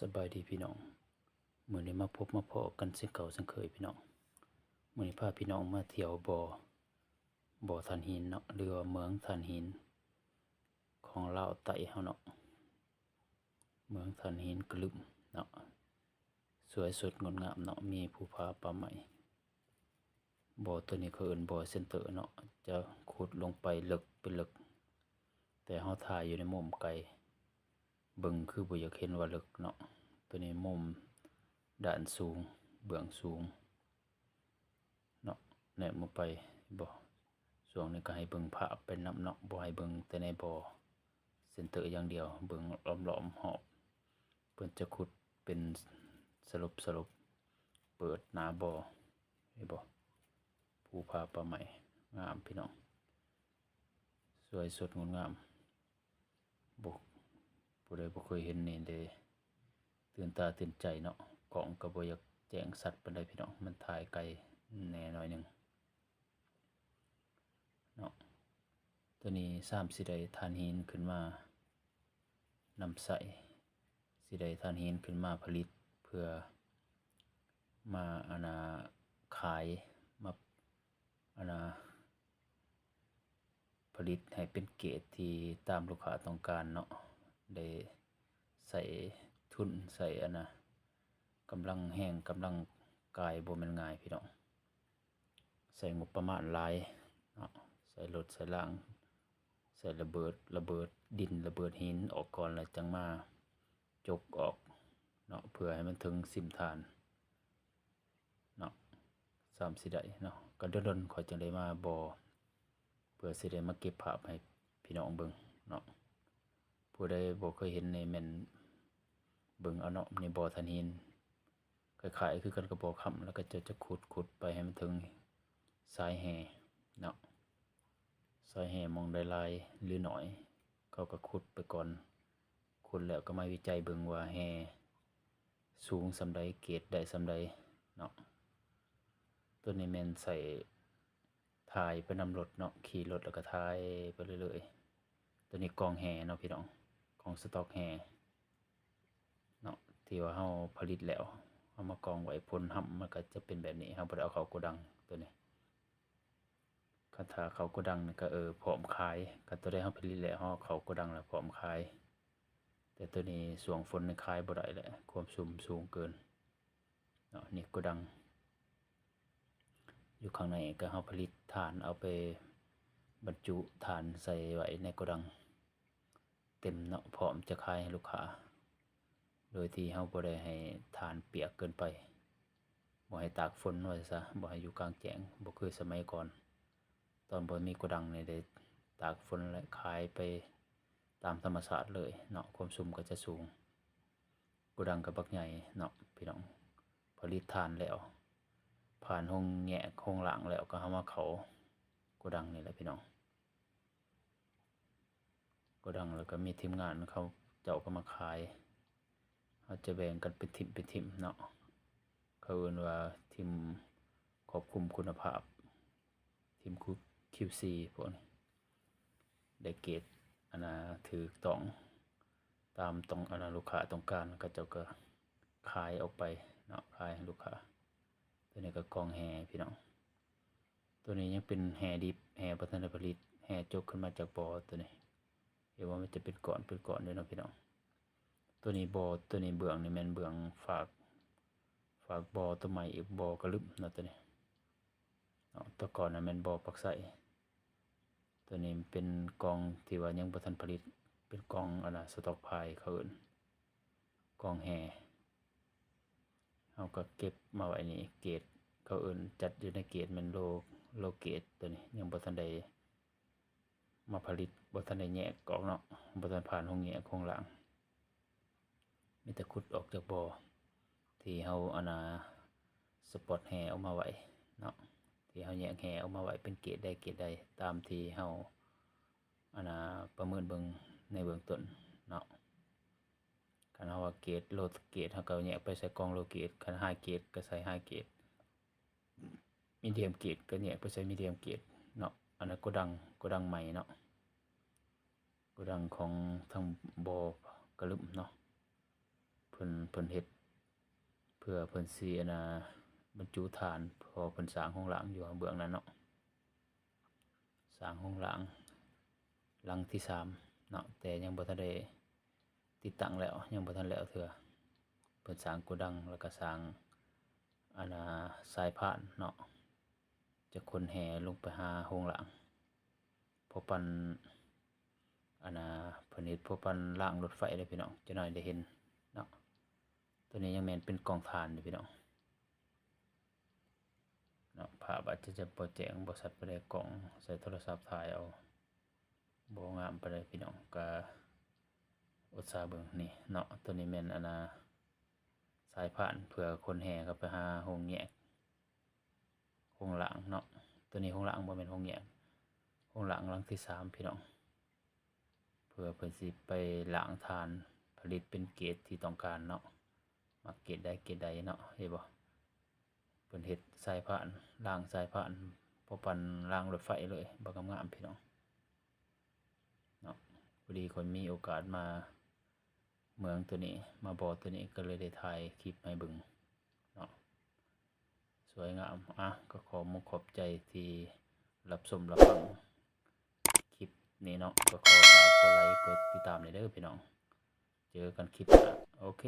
สบายดีพี่น้องมื้อนี้มาพบมาพอกันเช่นเก่าเช่นเคยพี่น้องมื้อนี้พาพี่น้องมาเที่ยวบ่อถ่านหินเนาะหรือว่าเมืองถ่านหินของลาวใต้เฮาเนาะเมืองถ่านหินกลึมเนาะสวยสดงดงามเนาะมีภูผาป่าไม้บ่อตัวนี้เขาเอิ้นบ่อเซ็นเตอร์เนาะจะขุดลงไปลึกเป็นลึกแต่เฮาถ่ายอยู่ในมุมไกลเบิ่งคือบ่อยากเห็นว่าลึกเนาะตัวนี้มุมด้านสูงเบื้องสูงเนาะแนบลงไปบ่ช่วงนี้ก็ให้เบิ่งภาพเป็นนำเนาะบ่ให้เบิ่งแต่ในบ่อเซ็นเตอร์อย่างเดียวเบิ่งล้อมๆรอบเพิ่นจะขุดเป็นสลบเปิดหน้าบ่อเห็นบ่ภูผาป่าไม้งามพี่น้องสวยสดงดงามบ่ผู้ใดบ่เคยเห็นนี่ได้ตื่นตาตื่นใจเนาะกล้องก็บ่อยากแจ้งสัตว์ปานใดพี่น้องมันถ่ายไกลแน่หน่อยหนึงเนาะตัวนี้สิได้ถ่านหินขึ้นมานำใส่สิได้ถ่านหินขึ้นมาผลิตเพื่อมาขายมาผลิตให้เป็นเกรดที่ตามลูกค้าต้องการเนาะได้ใส่ทุนใส่กำลังแรงกำลังกายบ่แม่นง่ายพี่น้องใส่งบประมาณหลายเนาะใส่รถใส่รางใส่ระเบิดดินระเบิดหินออกก่อนแล้วจังมาจกออกเนาะเพื่อให้มันถึงสิมฐานเนาะสิได้เนาะก็ดนๆค่อยจังได้มาบ่เพื่อสิได้มาเก็บภาพให้พี่น้องเบิ่งเนาะผู้ใดบ่เคยเห็นในแม่นเบิ่งเอาเนาะในบ่อถ่านหินคล้ายๆคือกันกับบ่อค่ำแล้วก็จะขุดไปให้มันถึงสายแห่เนาะสายแห่มองได้หลายหรือน้อยเขาก็ขุดไปก่อนขุดแล้วก็มาวิจัยเบิ่งว่าแห่สูงส่ำใดเกรดได้ส่ำใดเนาะตัวนี้แม่นใส่ถ่ายไปนำรถเนาะขี่รถแล้วก็ถ่ายไปเรื่อยๆตัวนี้กองแห่เนาะพี่น้องกองสต็อกแห่เนาะที่ว่าเฮาผลิตแล้วเอามากองไว้พ่นห่ำมันก็จะเป็นแบบนี้เฮาบ่ได้เอาเข้าโกดังตัวนี้คันถ้าเข้าโกดังนี่ก็พร้อมขายคันตัวใดเฮาผลิตแล้วเฮาเข้าโกดังแล้วพร้อมขายแต่ตัวนี้ช่วงฝนนี่ขายบ่ได้แหละความสุ่มสูงเกินเนาะนี่โกดังอยู่ข้างในก็เฮาผลิตถ่านเอาไปบรรจุถ่านใส่ไว้ในโกดังเต็มเนาะพร้อมจะขายให้ลูกค้าโดยที่เฮาบ่ได้ให้ถ่านเปียกเกินไปบ่ให้ตากฝนไว้ซะบ่ให้อยู่กลางแจ้งบ่คือสมัยก่อนตอนบ่มีโกดังนี่ได้ตากฝนและขายไปตามธรรมชาติเลยเนาะความสุ่มก็จะสูงโกดังก็บักใหญ่เนาะพี่น้องผลิตถ่านแล้วผ่านห้องแงะห้องล้างแล้วก็เฮามาเข้าโกดังนี่แหละพี่น้องโกดังแล้วก็มีทีมงานเขาเจ้าก็มาขายเขาจะแบ่งกันเป็นทีมเนาะเขาเรียกว่าทีมควบคุมคุณภาพทีม QC พวกนี้ได้เกรดถูกต้องตามต้องลูกค้าต้องการก็เจ้าก็ขายออกไปเนาะขายให้ลูกค้าตัวนี้ก็กองแห่พี่น้องตัวนี้ยังเป็นแห่ดิบแห่บ่ทันได้ผลิตแห่จกขึ้นมาจากบ่อตัวนี้เห็นว่ามันจะเป็นก้อนด้วยเนาะพี่น้องตัวนี้บ่อตัวนี้เบื้องนี่แม่นเบื้องฝากบ่อตัวใหม่อีกบ่อกระลึบเนาะตัวนี้เนาะตัวก่อนน่ะแม่นบ่อปักไส้ตัวนี้เป็นกองที่ว่ายังบ่ทันผลิตเป็นกองสต็อกไพล์เขาเอิ้นกองแห่เฮาก็เก็บมาไว้นี่เกรดเขาเอิ้นจัดอยู่ในเกรดแม่นโลเกรดตัวนี้ยังบ่ทันได้มาผลิตบ่ทันได้แยกออกเนาะบ่ทันผ่านห้องแยกห้องล้างมีแต่ขุดออกจากบ่อที่เฮาสปอตแห่ออกมาไว้เนาะที่เฮาแยกแห่ออกมาไว้เป็นเกรดใดตามที่เฮาประเมินเบิ่งในเบื้องต้นเนาะคันเฮาว่าเกรดโลเกรดเฮาก็แยกไปใส่กล่องโลเกรดคันไฮเกรดก็ใส่ไฮเกรดมีเดียมเกรดก็แยกไปใส่มีเดียมเกรดเนาะโกดังใหม่เนาะโกดังของทางบ่อกระลึมเนาะเพิ่น เพิ่นเฮ็ดเพื่อเพิ่นสิบรรจุฐานพอเพิ่นสร้างโรงหลางอยู่เบื้องนั้นเนาะสร้างโรงหลางหลังที่3เนาะแต่ยังบ่ทันได้ติดตั้งแล้วยังบ่ทันแล้วเทื่อเพิ่นสร้างโกดังแล้วก็สร้างสายพานเนาะจะขนแห่ลงไปหาโรงหลางพอปั่นเพิ่นเฮ็ดพอปั่นรางรถไฟเด้อพี่น้องจักหน่อยได้เห็นเนาะตัวนี้ยังแม่นเป็นกองถ่านอยู่พี่น้องเนาะภาพอาจจะบ่แจ้งบ่ชัดปานใดกล้องใส่โทรศัพท์ถ่ายเอาบ่งามปานใดพี่น้องก็อดซาเบิ่งนี่เนาะตัวนี้แม่นสายพานเพื่อคนแห่เข้าไปหาโรงแยกโรงหลางเนาะตัวนี้โรงหลางบ่แม่นโรงแยกโรงหลางหลังที่3พี่น้องเพื่อเพิ่นสิไปล้างถ่านผลิตเป็นเกรดที่ต้องการเนาะมักเกรดใดเนาะเห็นบ่เพิ่นเฮ็ดสายพานล้างสายพานพอปั่นรางรถไฟเลยบ่งามๆพี่น้องเนาะพอดีคนมีโอกาสมาเมืองตัวนี้มาบ่อตัวนี้ก็เลยได้ถ่ายคลิปให้เบิ่งเนาะสวยงามก็ขอบใจที่รับชมรับฟังคลิปนี้เนาะก็ขอฝากกดไลค์กดติดตามหน่อยเด้อพี่น้องเจอกันคลิปหน้าโอเค